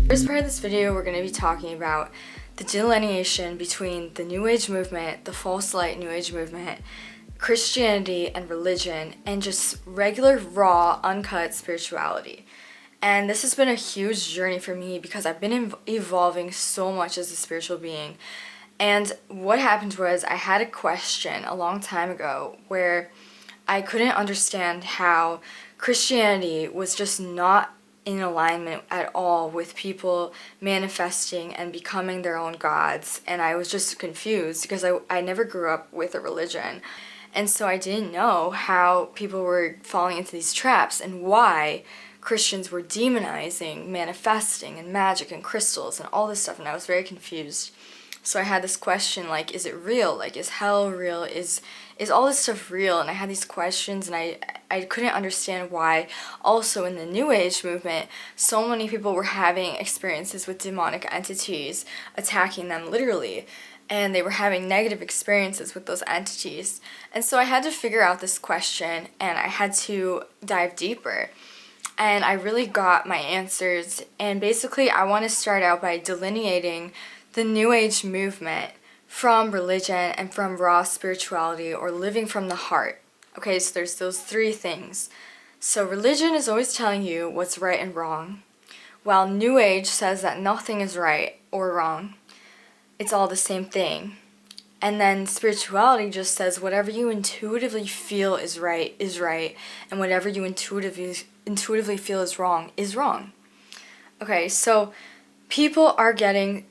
First part of this video, we're going to be talking about the delineation between the New Age movement, the false light New Age movement, Christianity and religion, and just regular, raw, uncut spirituality. And this has been a huge journey for me because I've been evolving so much as a spiritual being. And what happened was I had a question a long time ago where I couldn't understand how Christianity was just not in alignment at all with people manifesting and becoming their own gods. And I was just confused because I never grew up with a religion. And so I didn't know how people were falling into these traps and why Christians were demonizing manifesting and magic and crystals and all this stuff, and I was very confused. So I had this question like, is it real? Like, is hell real? Is all this stuff real? And I had these questions, and I couldn't understand why also in the New Age movement so many people were having experiences with demonic entities attacking them literally, and they were having negative experiences with those entities. And so I had to figure out this question, and I had to dive deeper. And I really got my answers, and basically I want to start out by delineating the New Age movement from religion and from raw spirituality or living from the heart. Okay, so there's those three things. So religion is always telling you what's right and wrong, while New Age says that nothing is right or wrong. It's all the same thing. And then spirituality just says whatever you intuitively feel is right, and whatever you intuitively feel is wrong. Okay, so people are getting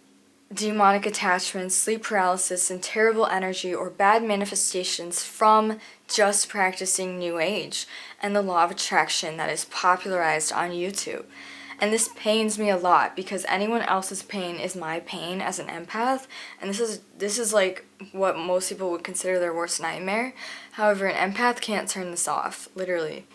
demonic attachments, sleep paralysis, and terrible energy or bad manifestations from just practicing New Age and the law of attraction that is popularized on YouTube. And this pains me a lot because anyone else's pain is my pain as an empath, and this is like what most people would consider their worst nightmare. However, an empath can't turn this off, literally.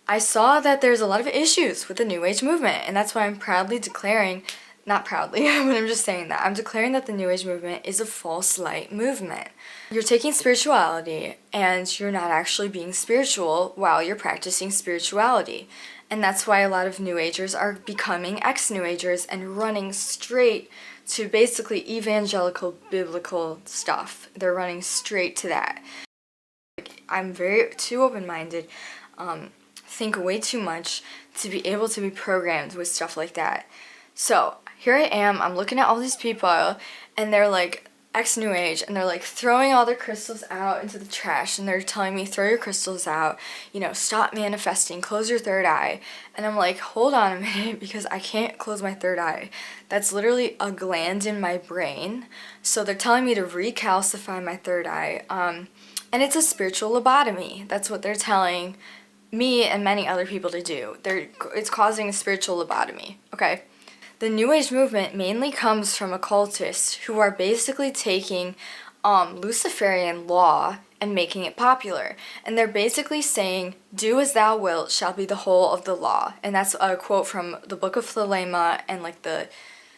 I saw that there's a lot of issues with the New Age movement, and that's why I'm proudly declaring, not proudly, but I'm just saying that, I'm declaring that the New Age movement is a false light movement. You're taking spirituality, and you're not actually being spiritual while you're practicing spirituality. And that's why a lot of New Agers are becoming ex-New Agers and running straight to basically evangelical biblical stuff. They're running straight to that. I'm very too open-minded, think way too much to be able to be programmed with stuff like that. So here I am, I'm looking at all these people, and they're like ex-New Age, and they're like throwing all their crystals out into the trash, and they're telling me, throw your crystals out, stop manifesting, close your third eye. And I'm like, hold on a minute, because I can't close my third eye. That's literally a gland in my brain. So they're telling me to recalcify my third eye, and it's a spiritual lobotomy. That's what they're telling me and many other people to do. It's causing a spiritual lobotomy, okay? The New Age movement mainly comes from occultists who are basically taking Luciferian law and making it popular. And they're basically saying, do as thou wilt shall be the whole of the law. And that's a quote from the Book of Thelema and like the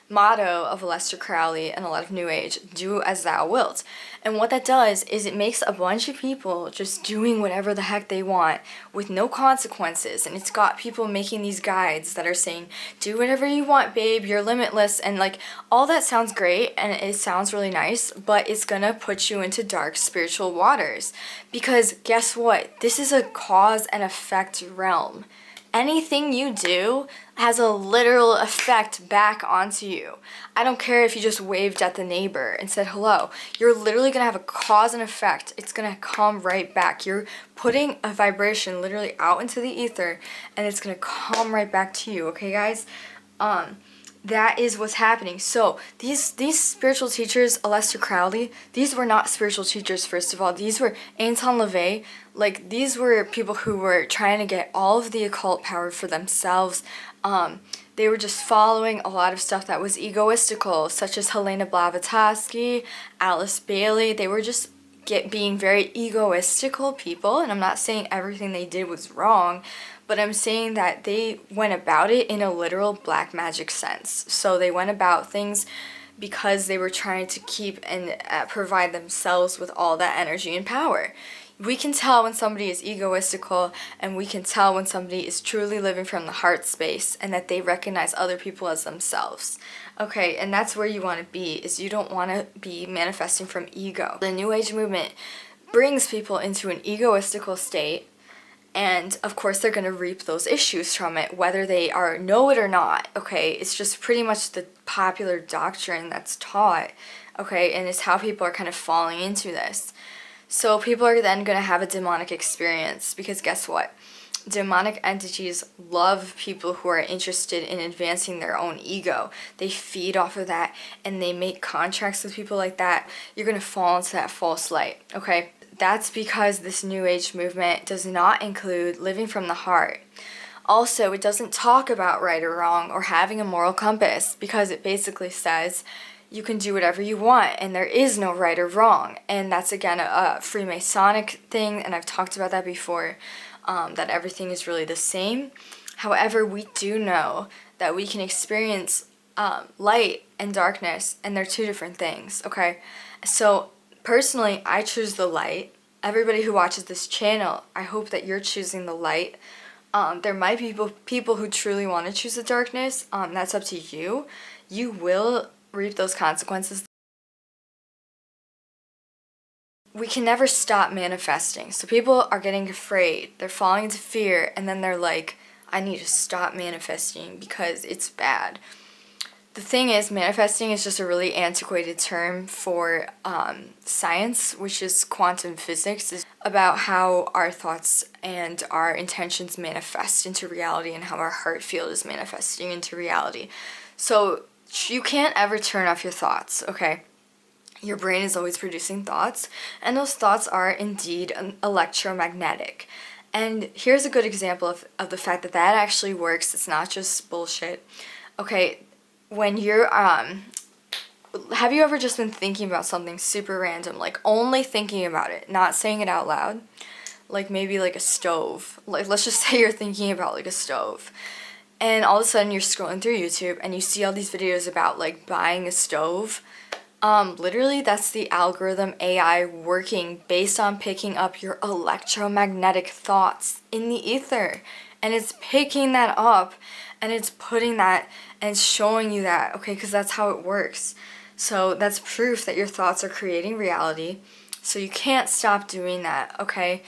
motto of Aleister Crowley and a lot of New Age, do as thou wilt. And what that does is it makes a bunch of people just doing whatever the heck they want with no consequences. And it's got people making these guides that are saying, do whatever you want, babe, you're limitless. And like, all that sounds great and it sounds really nice, but it's gonna put you into dark spiritual waters. Because guess what? This is a cause and effect realm. Anything you do has a literal effect back onto you. I don't care if you just waved at the neighbor and said hello. You're literally going to have a cause and effect. It's going to come right back. You're putting a vibration literally out into the ether, and it's going to come right back to you, okay, guys? That is what's happening. So these spiritual teachers, Aleister Crowley, these were not spiritual teachers, first of all. These were Anton LaVey. Like, these were people who were trying to get all of the occult power for themselves. They were just following a lot of stuff that was egoistical, such as Helena Blavatsky, Alice Bailey. They were just being very egoistical people, and I'm not saying everything they did was wrong, but I'm saying that they went about it in a literal black magic sense. So they went about things because they were trying to keep and provide themselves with all that energy and power. We can tell when somebody is egoistical, and we can tell when somebody is truly living from the heart space and that they recognize other people as themselves. Okay, and that's where you want to be, is you don't want to be manifesting from ego. The New Age movement brings people into an egoistical state, and of course they're going to reap those issues from it, whether they know it or not. Okay, it's just pretty much the popular doctrine that's taught. Okay, and it's how people are kind of falling into this. So people are then going to have a demonic experience, because guess what? Demonic entities love people who are interested in advancing their own ego. They feed off of that, and they make contracts with people like that. You're going to fall into that false light, okay? That's because this New Age movement does not include living from the heart. Also, it doesn't talk about right or wrong or having a moral compass, because it basically says you can do whatever you want and there is no right or wrong. And that's, again, a Freemasonic thing, and I've talked about that before, that everything is really the same. However, we do know that we can experience light and darkness, and they're two different things, okay? So personally, I choose the light. Everybody who watches this channel, I hope that you're choosing the light. There might be people who truly want to choose the darkness. That's up to you. You will reap those consequences. We can never stop manifesting. So people are getting afraid. They're falling into fear, and then they're like, I need to stop manifesting because it's bad. The thing is, manifesting is just a really antiquated term for science, which is quantum physics. It's about how our thoughts and our intentions manifest into reality, and how our heart field is manifesting into reality. So you can't ever turn off your thoughts, okay? Your brain is always producing thoughts, and those thoughts are indeed electromagnetic. And here's a good example of the fact that that actually works. It's not just bullshit. Okay, when you're, have you ever just been thinking about something super random, like only thinking about it, not saying it out loud? Like maybe like a stove. Like, let's just say you're thinking about like a stove. And all of a sudden you're scrolling through YouTube and you see all these videos about like buying a stove. Literally that's the algorithm AI working based on picking up your electromagnetic thoughts in the ether. And it's picking that up and it's putting that and showing you that, okay, because that's how it works. So that's proof that your thoughts are creating reality. So you can't stop doing that, okay?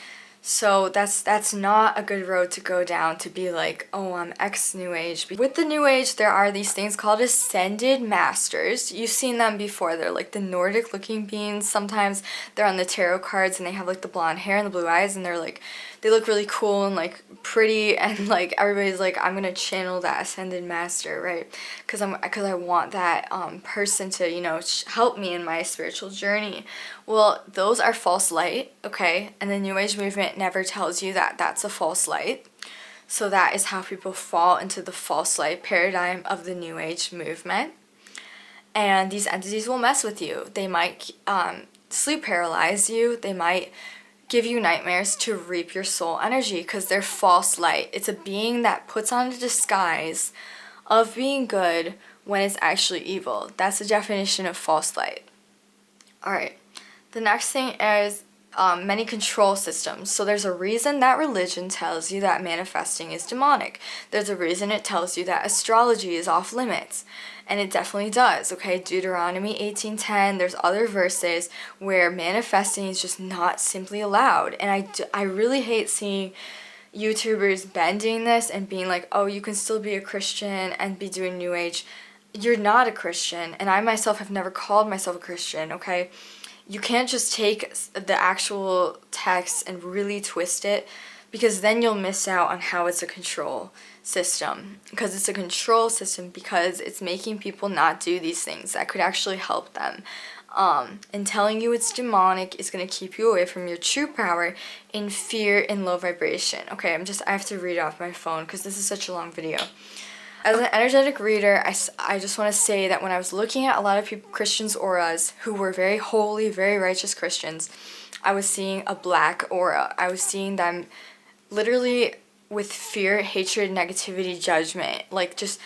So that's not a good road to go down, to be like, oh, I'm ex-New Age. With the New Age, there are these things called ascended masters. You've seen them before. They're like the Nordic looking beings. Sometimes they're on the tarot cards and they have like the blonde hair and the blue eyes, and they're like, they look really cool and like pretty, and like everybody's like, I'm gonna channel that ascended master, right? Because I want that person to, you know, help me in my spiritual journey. Well, those are false light, okay? And the New Age movement never tells you that that's a false light. So that is how people fall into the false light paradigm of the New Age movement. And these entities will mess with you. They might sleep paralyze you. They might give you nightmares to reap your soul energy, because they're false light. It's a being that puts on a disguise of being good when it's actually evil. That's the definition of false light. Alright, the next thing is many control systems. So there's a reason that religion tells you that manifesting is demonic. There's a reason it tells you that astrology is off limits. And it definitely does, okay? Deuteronomy 18:10, there's other verses where manifesting is just not simply allowed. And I really hate seeing YouTubers bending this and being like, oh, you can still be a Christian and be doing New Age. You're not a Christian, and I myself have never called myself a Christian, okay? You can't just take the actual text and really twist it, because then you'll miss out on how it's a control system. Because it's a control system because it's making people not do these things that could actually help them. And telling you it's demonic is going to keep you away from your true power in fear and low vibration. Okay, I have to read off my phone because this is such a long video. As an energetic reader, I just want to say that when I was looking at a lot of Christians' auras who were very holy, very righteous Christians, I was seeing a black aura. I was seeing them literally with fear, hatred, negativity, judgment. Like, just,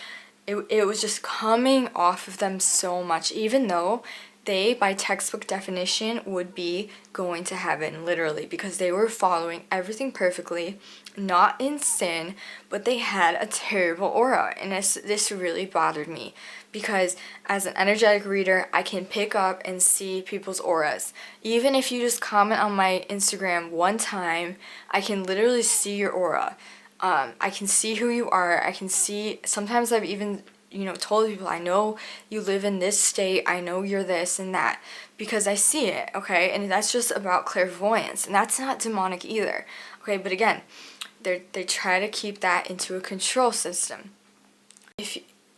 it was just coming off of them so much, even though they, by textbook definition, would be going to heaven, literally, because they were following everything perfectly, not in sin, but they had a terrible aura. And this really bothered me, because as an energetic reader, I can pick up and see people's auras. Even if you just comment on my Instagram one time, I can literally see your aura. I can see who you are. I can see, sometimes I've even told people, I know you live in this state, I know you're this and that, because I see it, okay? And that's just about clairvoyance, and that's not demonic either, okay? But again, they try to keep that into a control system.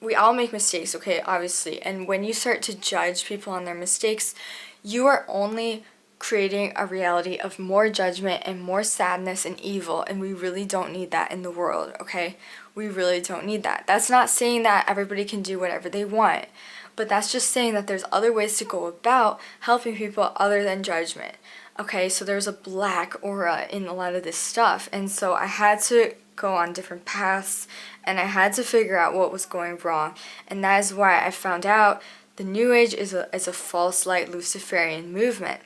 We all make mistakes, okay, obviously, and when you start to judge people on their mistakes, you are only creating a reality of more judgment and more sadness and evil, and we really don't need that in the world, okay? We really don't need that. That's not saying that everybody can do whatever they want, but that's just saying that there's other ways to go about helping people other than judgment, okay? So there's a black aura in a lot of this stuff, and so I had to go on different paths, and I had to figure out what was going wrong, and that is why I found out the New Age is a false light Luciferian movement.